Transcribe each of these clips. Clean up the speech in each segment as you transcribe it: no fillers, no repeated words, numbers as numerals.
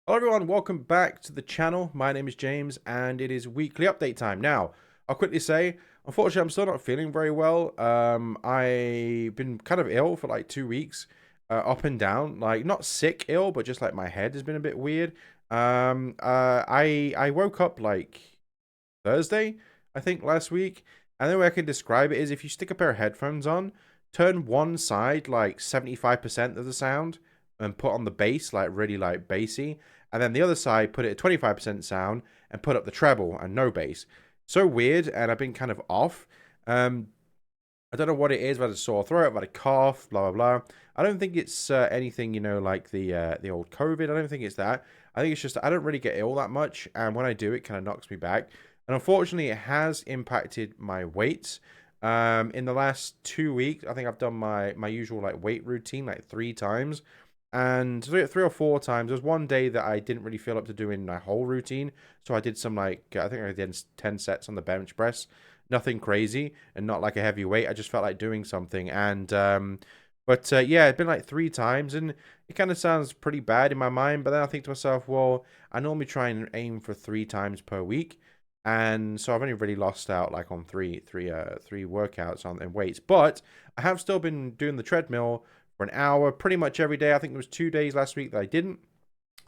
Hello everyone, welcome back to the channel. My name is James and it is weekly update time. Now, I'll quickly say, unfortunately I'm still not feeling very well. I've been kind of ill for like 2 weeks, up and down, like not sick ill, but just like my head has been a bit weird. I woke up like Thursday, I think last week, and the way I can describe it is if you stick a pair of headphones on, turn one side like 75% of the sound and put on the bass, like really like bassy, and then the other side put it at 25% sound and put up the treble and no bass. So weird, and I've been kind of off. Um, I don't know what it is. I've had a sore throat, I've had a cough, blah blah blah. I don't think it's anything, like the old COVID. I don't think it's that. I think it's just I don't really get ill that much, and when I do, it kind of knocks me back. And unfortunately, it has impacted my weight. In the last 2 weeks, I think I've done my usual like weight routine like 3 times, and three or 4 times. There was one day that I didn't really feel up to doing my whole routine, so I did some like I think I did 10 sets on the bench press. Nothing crazy and not like a heavy weight. I just felt like doing something, and yeah, it's been like 3 times, and it kind of sounds pretty bad in my mind. But then I think to myself, well, I normally try and aim for 3 times per week, and so I've only really lost out like on three workouts on in weights. But I have still been doing the treadmill for an hour pretty much every day. I think there was 2 days last week that I didn't.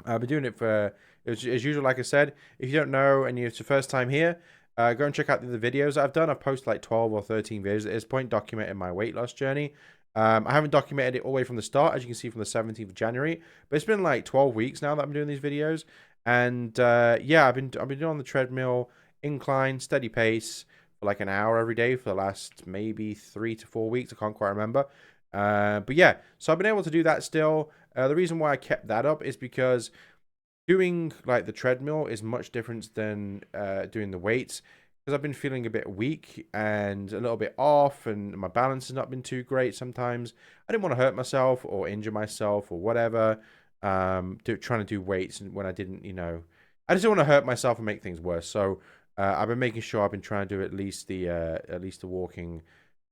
I've been doing it for as usual. Like I said, if you don't know and it's your first time here, go and check out the other videos that I've done. I've posted like 12 or 13 videos at this point documenting my weight loss journey. I haven't documented it all the way from the start, as you can see from the 17th of January, but it's been like 12 weeks now that I'm doing these videos. And yeah, I've been doing on the treadmill, incline, steady pace for like an hour every day for the last maybe 3 to 4 weeks. I can't quite remember. But yeah, so I've been able to do that still. The reason why I kept that up is because doing like the treadmill is much different than doing the weights, because I've been feeling a bit weak and a little bit off, and my balance has not been too great sometimes. I didn't want to hurt myself or injure myself or whatever, trying to do weights and when I didn't, I just don't want to hurt myself and make things worse. So I've been making sure I've been trying to do at least the walking,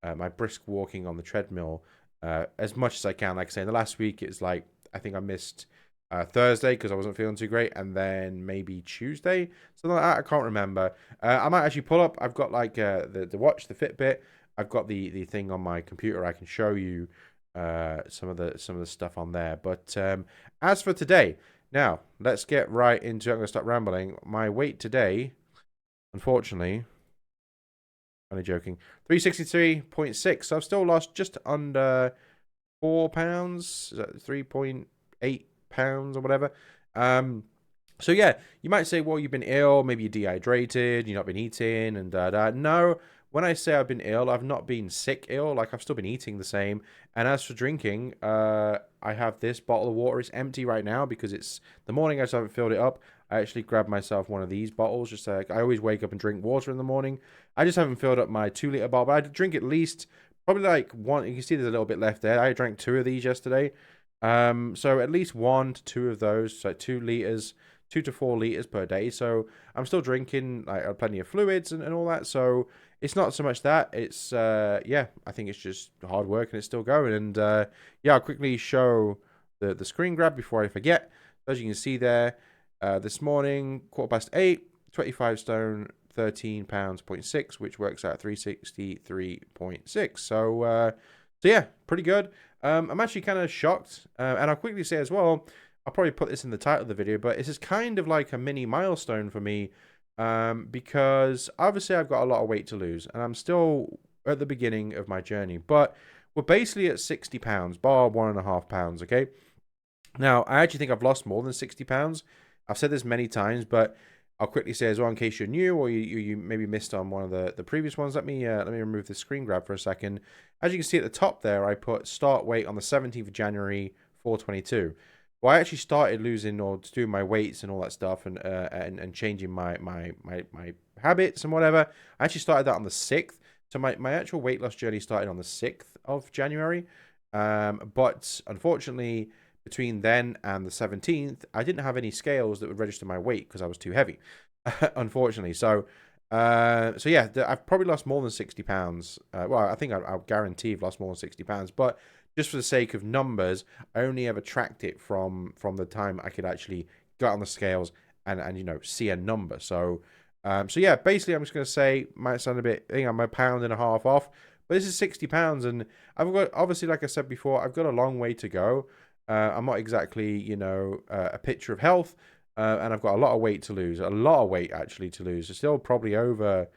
my brisk walking on the treadmill, as much as I can. Like I say, in the last week, it's like I think I missed Thursday because I wasn't feeling too great, and then maybe Tuesday, something like that. I can't remember. I might actually pull up. I've got like the watch, the Fitbit. I've got the thing on my computer. I can show you some of the stuff on there. But as for today, now let's get right into. I'm going to stop rambling. My weight today, unfortunately, only joking, 363.6. So I've still lost just under 4 pounds. Is that 3.8 pounds or whatever? So yeah, you might say, well, you've been ill, maybe you're dehydrated, you've not been eating, and no. When I say I've been ill, I've not been sick ill. Like I've still been eating the same. And as for drinking, I have this bottle of water. It's empty right now because it's the morning. I just haven't filled it up. I actually grabbed myself one of these bottles. Just like I always wake up and drink water in the morning. I just haven't filled up my 2 liter bottle, but I drink at least probably like one. You can see there's a little bit left there. I drank 2 of these yesterday. So at least 1 to 2 of those, so 2 liters, 2 to 4 liters per day. So I'm still drinking like plenty of fluids and all that. So it's not so much that it's yeah, I think it's just hard work and it's still going. And yeah, I'll quickly show the screen grab before I forget. As you can see there, this morning, 8:15, 25 stone, 13 pounds, 0.6, which works out 363.6. So yeah, pretty good. I'm actually kind of shocked, and I'll quickly say as well, I'll probably put this in the title of the video, but this is kind of like a mini milestone for me, because obviously I've got a lot of weight to lose, and I'm still at the beginning of my journey, but we're basically at 60 pounds, bar 1.5 pounds, okay? Now, I actually think I've lost more than 60 pounds. I've said this many times, but I'll quickly say as well, in case you're new or you maybe missed on one of the previous ones. Let me remove the screen grab for a second. As you can see at the top there, I put start weight on the 17th of January, 422. Well, I actually started losing or doing my weights and all that stuff, and changing my habits and whatever. I actually started that on the 6th. So my actual weight loss journey started on the 6th of January. But unfortunately, between then and the 17th, I didn't have any scales that would register my weight because I was too heavy, unfortunately. So yeah, I've probably lost more than 60 pounds. Well, I think I'll guarantee I've lost more than 60 pounds, but just for the sake of numbers, I only ever tracked it from the time I could actually go out on the scales and you know, see a number. So so yeah, basically I'm just gonna say, might sound a bit, I think I'm £1.50 off, but this is £60, and I've got, obviously, like I said before, I've got a long way to go. I'm not exactly, you know, a picture of health, and I've got a lot of weight to lose, a lot of weight actually to lose. It's still probably over,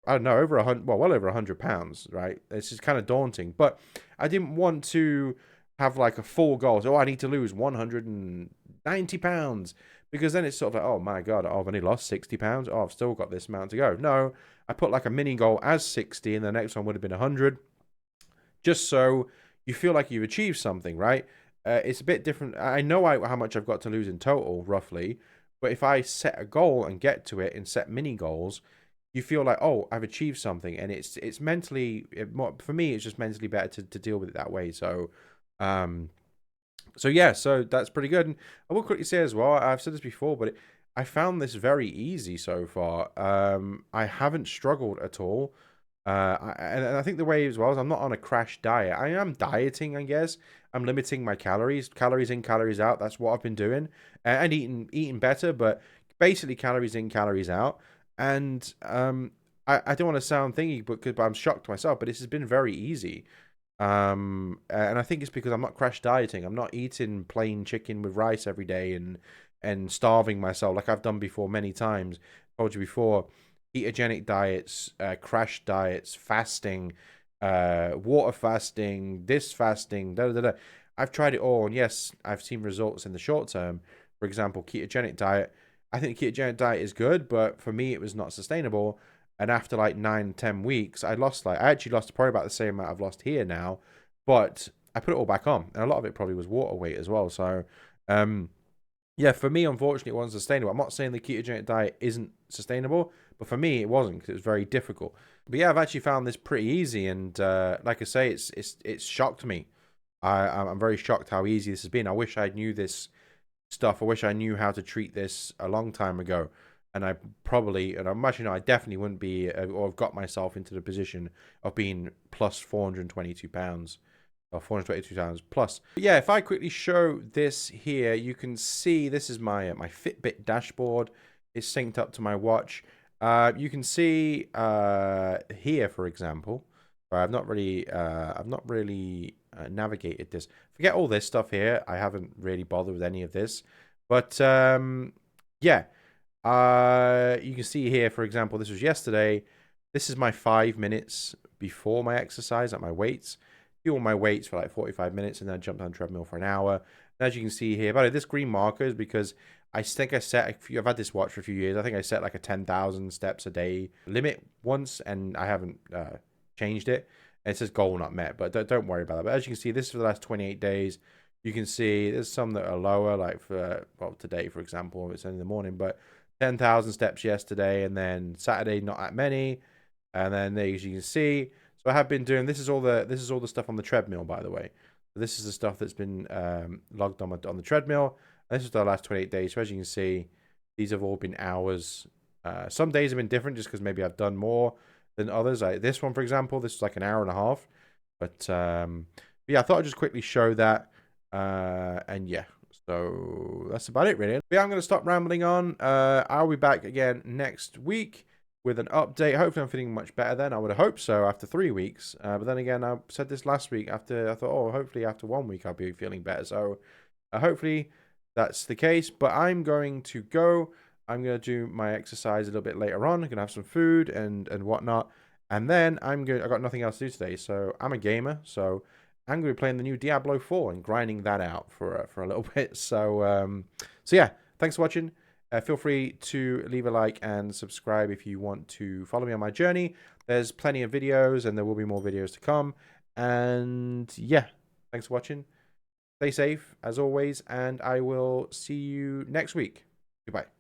I don't know, over 100, well over £100, right? This is kind of daunting, but I didn't want to have like a full goal. So, oh, I need to lose £190, because then it's sort of like, oh my God, oh, I've only lost £60. Oh, I've still got this amount to go. No, I put like a mini goal as 60, and the next one would have been 100, just so you feel like you've achieved something, right? It's a bit different. I know how much I've got to lose in total, roughly, but if I set a goal and get to it and set mini goals, you feel like, oh, I've achieved something, and it's mentally, for me, it's just mentally better to deal with it that way. So, so yeah, so that's pretty good. And I will quickly say as well, I've said this before, but I found this very easy so far. I haven't struggled at all. And I think the way as well is I'm not on a crash diet. I am dieting, I guess. I'm limiting my calories, calories in, calories out. That's what I've been doing, and eating better, but basically calories in, calories out. And I don't want to sound thingy, but I'm shocked myself. But this has been very easy. And I think it's because I'm not crash dieting. I'm not eating plain chicken with rice every day and starving myself like I've done before many times. Told you before, ketogenic diets, crash diets, fasting, water fasting, this fasting, da da da. I've tried it all, and yes, I've seen results in the short term. For example, ketogenic diet. I think the ketogenic diet is good, but for me, it was not sustainable. And after like 9, 10 weeks, I actually lost probably about the same amount I've lost here now, but I put it all back on, and a lot of it probably was water weight as well. So, yeah, for me, unfortunately, it wasn't sustainable. I'm not saying the ketogenic diet isn't sustainable, but for me, it wasn't, because it was very difficult. But yeah, I've actually found this pretty easy, and like I say, it's shocked me. I'm very shocked how easy this has been. I wish I knew this stuff. I wish I knew how to treat this a long time ago. And I probably, and I'm actually, no, I definitely wouldn't be, or have got myself into the position of being plus 422 pounds, or 422 pounds plus. But yeah, if I quickly show this here, you can see this is my my Fitbit dashboard. It's synced up to my watch. You can see here, for example, I've not really navigated this. Forget all this stuff here. I haven't really bothered with any of this, but yeah. You can see here, for example, this was yesterday. This is my 5 minutes before my exercise at my weights. Do all my weights for like 45 minutes, and then I jumped on the treadmill for an hour. And as you can see here, by the way, this green marker is because I think I set, I've had this watch for a few years. I think I set like a 10,000 steps a day limit once, and I haven't changed it. And it says goal not met, but don't worry about that. But as you can see, this is for the last 28 days. You can see there's some that are lower, like for, well, today, for example, it's only in the morning, but 10,000 steps yesterday, and then Saturday not that many, and then there, as you can see, so I have been doing, this is all the stuff on the treadmill, by the way. So this is the stuff that's been logged on the treadmill. And this is the last 28 days. So as you can see, these have all been hours. Some days have been different just because maybe I've done more than others. Like this one, for example, this is like an hour and a half. But yeah, I thought I'd just quickly show that. And yeah. So that's about it, really. But yeah, I'm going to stop rambling on. I'll be back again next week with an update. Hopefully I'm feeling much better then. I would hope so after 3 weeks. But then again, I said this last week. I thought, oh, hopefully after 1 week I'll be feeling better. So hopefully that's the case. But I'm going to go. I'm going to do my exercise a little bit later on. I'm going to have some food and whatnot. And then I got nothing else to do today. So I'm a gamer. So I'm going to be playing the new Diablo 4 and grinding that out for a little bit. So, so yeah, thanks for watching. Feel free to leave a like and subscribe if you want to follow me on my journey. There's plenty of videos, and there will be more videos to come. And yeah, thanks for watching. Stay safe, as always, and I will see you next week. Goodbye.